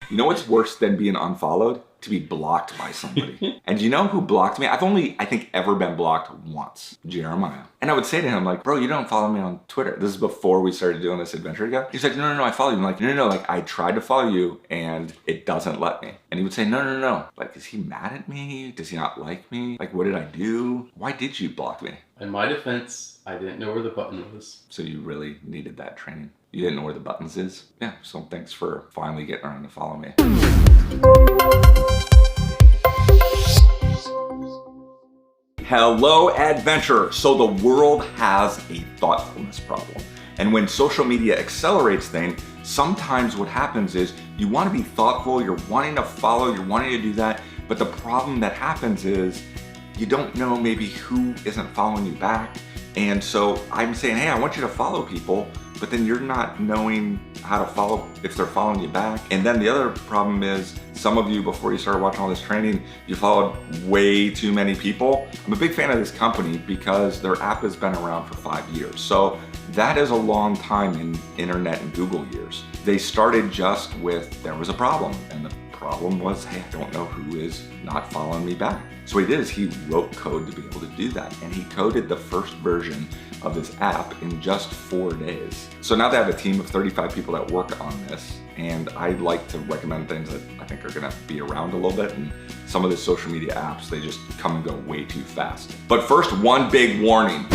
You know what's worse than being unfollowed? To be blocked by somebody. And you know who blocked me? I've only, I think, ever been blocked once. Jeremiah. And I would say to him, like, bro, you don't follow me on Twitter. This is before we started doing this adventure together. He's like, no, I follow you. I'm like, no, like, I tried to follow you and it doesn't let me. And he would say, no. Like, is he mad at me? Does he not like me? Like, what did I do? Why did you block me? In my defense, I didn't know where the button was. So you really needed that training. You didn't know where the buttons is? Yeah, so thanks for finally getting around to follow me. Hello, adventurer. So the world has a thoughtfulness problem. And when social media accelerates things, sometimes what happens is you want to be thoughtful, you're wanting to follow, you're wanting to do that, but the problem that happens is you don't know maybe who isn't following you back. And so I'm saying, hey, I want you to follow people, but then you're not knowing how to follow if they're following you back. And then the other problem is some of you, before you started watching all this training, you followed way too many people. I'm a big fan of this company because their app has been around for 5 years. So that is a long time in internet and Google years. They started just with, there was a problem. And the problem was, hey, I don't know who is not following me back. So what he did is he wrote code to be able to do that. And he coded the first version of this app in just 4 days. So now they have a team of 35 people that work on this. And I like to recommend things that I think are gonna be around a little bit. And some of the social media apps, they just come and go way too fast. But first, one big warning.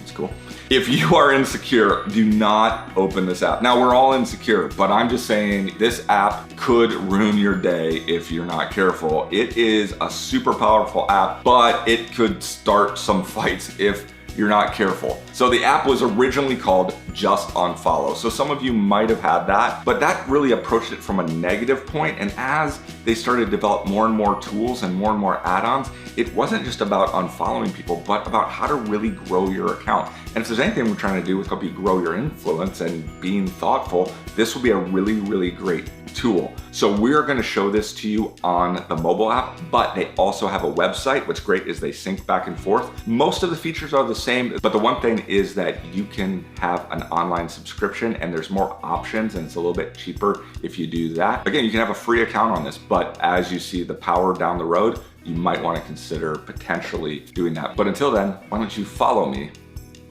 It's cool. If you are insecure, do not open this app. Now, we're all insecure, but I'm just saying this app could ruin your day if you're not careful. It is a super powerful app, but it could start some fights if you're not careful. So the app was originally called Just Unfollow. So some of you might have had that, but that really approached it from a negative point. And as they started to develop more and more tools and more add-ons, it wasn't just about unfollowing people, but about how to really grow your account. And if there's anything we're trying to do with help you grow your influence and being thoughtful, this will be a really great tool. So we're gonna show this to you on the mobile app, but they also have a website. What's great is they sync back and forth. Most of the features are the same, but the one thing is that you can have an online subscription and there's more options and it's a little bit cheaper if you do that. Again, you can have a free account on this, but as you see the power down the road, you might want to consider potentially doing that. But until then, why don't you follow me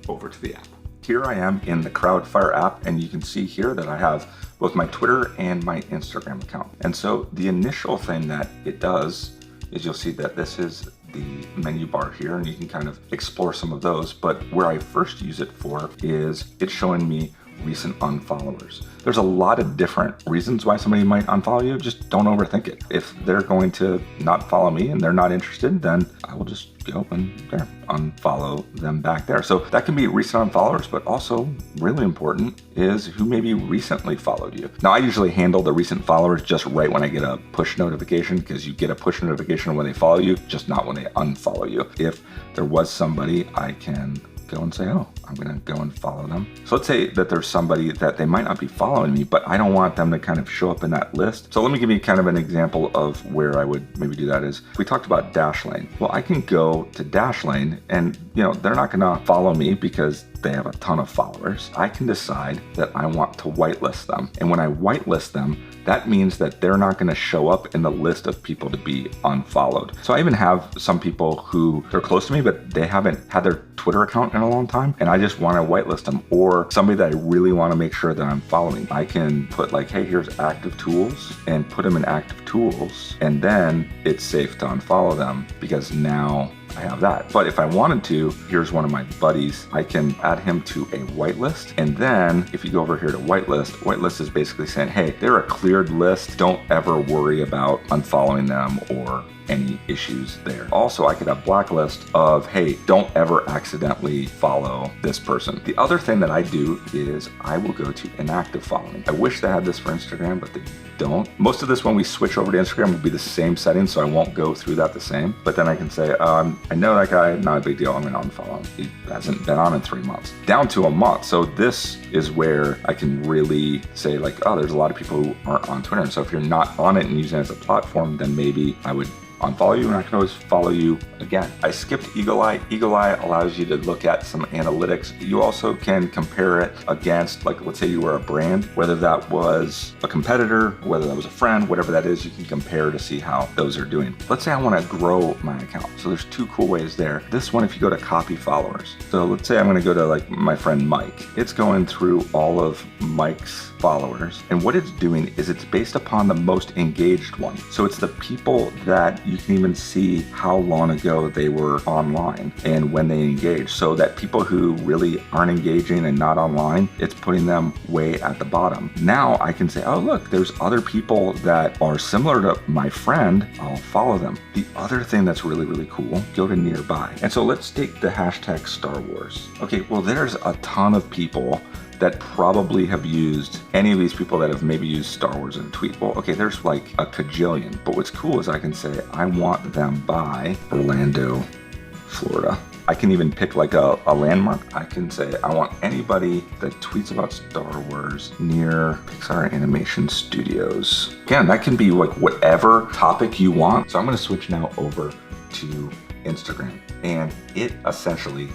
over to the app. Here I am in the Crowdfire app, and you can see here that I have both my Twitter and my Instagram account. And so the initial thing that it does is you'll see that this is the menu bar here, and you can kind of explore some of those. But where I first use it for is it's showing me recent unfollowers. There's a lot of different reasons why somebody might unfollow you. Just don't overthink it. If they're going to not follow me and they're not interested, then I will just go and there, unfollow them back there. So that can be recent unfollowers, but also really important is who maybe recently followed you. Now I usually handle the recent followers just right when I get a push notification, because you get a push notification when they follow you, just not when they unfollow you. If there was somebody, I can go and say, oh, I'm gonna go and follow them. So let's say that there's somebody that they might not be following me, but I don't want them to kind of show up in that list. So let me give you kind of an example of where I would maybe do that is, we talked about Dashlane. Well, I can go to Dashlane and they're not gonna follow me because they have a ton of followers. I can decide that I want to whitelist them. And when I whitelist them, that means that they're not gonna show up in the list of people to be unfollowed. So I even have some people who they're close to me, but they haven't had their Twitter account in a long time, and I just wanna whitelist them. Or somebody that I really wanna make sure that I'm following. I can put like, hey, here's active tools, and put them in active tools, and then it's safe to unfollow them because now I have that. But if I wanted to, here's one of my buddies, I can add him to a whitelist. And then if you go over here to whitelist is basically saying, hey, they're a cleared list. Don't ever worry about unfollowing them or any issues there. Also, I could have blacklist of, hey, don't ever accidentally follow this person. The other thing that I do is I will go to inactive following. I wish they had this for Instagram, but they don't. Most of this, when we switch over to Instagram, will be the same settings, so I won't go through that the same. But then I can say, I know that guy, not a big deal, I'm gonna unfollow him. He hasn't been on in 3 months. Down to a month. So this is where I can really say like, oh, there's a lot of people who aren't on Twitter. And so if you're not on it and using it as a platform, then maybe I would unfollow you and I can always follow you again. I skipped Eagle Eye. Eagle Eye allows you to look at some analytics. You also can compare it against, like, let's say you were a brand, whether that was a competitor, whether that was a friend, whatever that is, you can compare to see how those are doing. Let's say I want to grow my account. So there's two cool ways there. This one, if you go to copy followers. So let's say I'm going to go to like my friend Mike. It's going through all of Mike's followers. And what it's doing is it's based upon the most engaged one. So it's the people that you can even see how long ago they were online and when they engaged. So that people who really aren't engaging and not online, it's putting them way at the bottom. Now I can say, oh, look, there's other people that are similar to my friend. I'll follow them. The other thing that's really, really cool, go to nearby. And so let's take the hashtag Star Wars. Okay, well, there's a ton of people that probably have used any of these people that have maybe used Star Wars in a tweet. Well, okay, there's like a cajillion. But what's cool is I can say, I want them by Orlando, Florida. I can even pick like a landmark. I can say, I want anybody that tweets about Star Wars near Pixar Animation Studios. Again, that can be like whatever topic you want. So I'm gonna switch now over to Instagram. And it essentially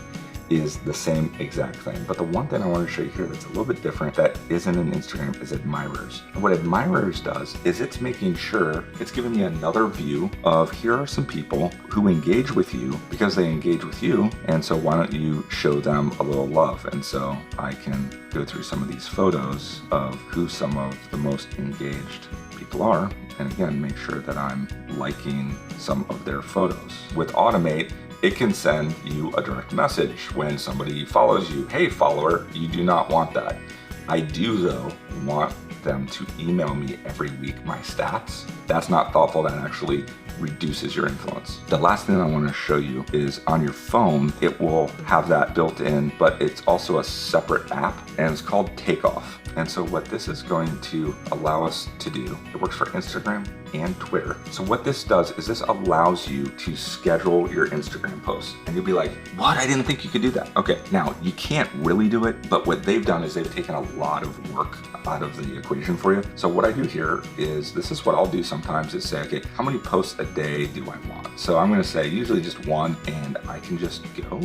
is the same exact thing. But the one thing I want to show you here that's a little bit different that isn't in Instagram is Admirers. And what Admirers does is it's making sure it's giving me another view of here are some people who engage with you because they engage with you. And so why don't you show them a little love? And so I can go through some of these photos of who some of the most engaged people are. And again, make sure that I'm liking some of their photos. With Automate, it can send you a direct message when somebody follows you. Hey, follower, you do not want that. I do, though, want them to email me every week my stats. That's not thoughtful. That actually reduces your influence. The last thing I want to show you is on your phone, it will have that built in, but it's also a separate app and it's called Takeoff. And so what this is going to allow us to do, it works for Instagram and Twitter. So what this does is this allows you to schedule your Instagram posts. And you'll be like, what? I didn't think you could do that. Okay, now you can't really do it, but what they've done is they've taken a lot of work out of the equation for you. So what I do here is, this is what I'll do sometimes is say, okay, how many posts a day do I want? So I'm gonna say usually just one, and I can just go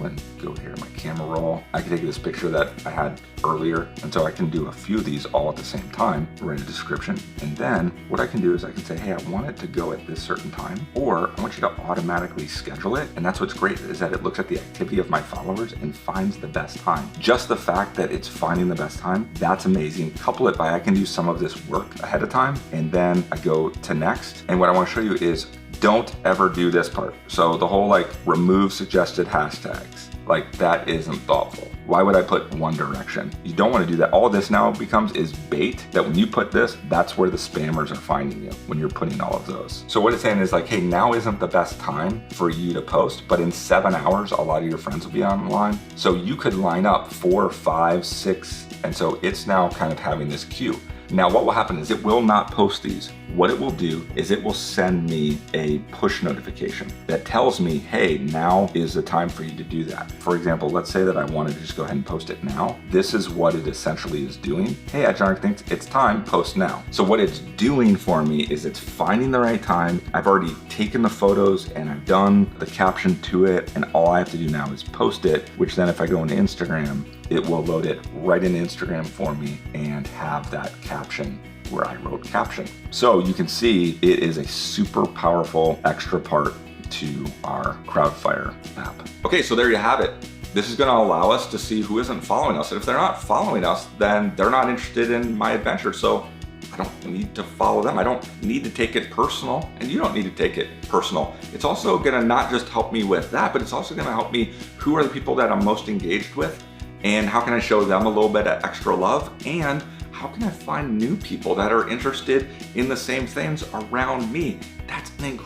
here, my camera roll. I can take this picture that I had earlier, and so I can do a few of these all at the same time, write a description. And then what I can do is I can say, hey, I want it to go at this certain time, or I want you to automatically schedule it. And that's what's great is that it looks at the activity of my followers and finds the best time. Just the fact that it's finding the best time, that's amazing. Couple it by I can do some of this work ahead of time, and then I go to next. And what I want to show you is don't ever do this part. So the whole like remove suggested hashtags, like that isn't thoughtful. Why would I put One Direction? You don't want to do that. All this now becomes is bait that when you put this, that's where the spammers are finding you when you're putting all of those. So what it's saying is like, hey, now isn't the best time for you to post, but in 7 hours, a lot of your friends will be online. So you could line up 4, 5, 6. And so it's now kind of having this queue. Now what will happen is it will not post these. What it will do is it will send me a push notification that tells me, hey, now is the time for you to do that. For example, let's say that I wanted to just go ahead and post it now. This is what it essentially is doing. Hey, Adjonic thinks it's time, post now. So what it's doing for me is it's finding the right time. I've already taken the photos and I've done the caption to it, and all I have to do now is post it, which then if I go into Instagram, it will load it right in Instagram for me and have that caption where I wrote caption. So you can see it is a super powerful extra part to our Crowdfire app. Okay, so there you have it. This is gonna allow us to see who isn't following us. And if they're not following us, then they're not interested in my adventure. So I don't need to follow them. I don't need to take it personal, and you don't need to take it personal. It's also gonna not just help me with that, but it's also gonna help me who are the people that I'm most engaged with, and how can I show them a little bit of extra love, and how can I find new people that are interested in the same things around me? That's an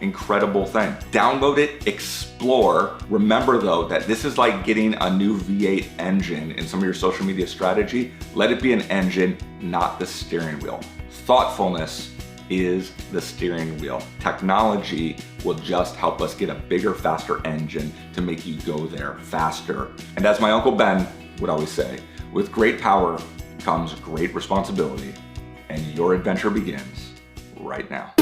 incredible thing. Download it, explore. Remember though, that this is like getting a new V8 engine in some of your social media strategy. Let it be an engine, not the steering wheel. Thoughtfulness is the steering wheel. Technology will just help us get a bigger, faster engine to make you go there faster. And as my Uncle Ben would always say, with great power comes great responsibility, and your adventure begins right now.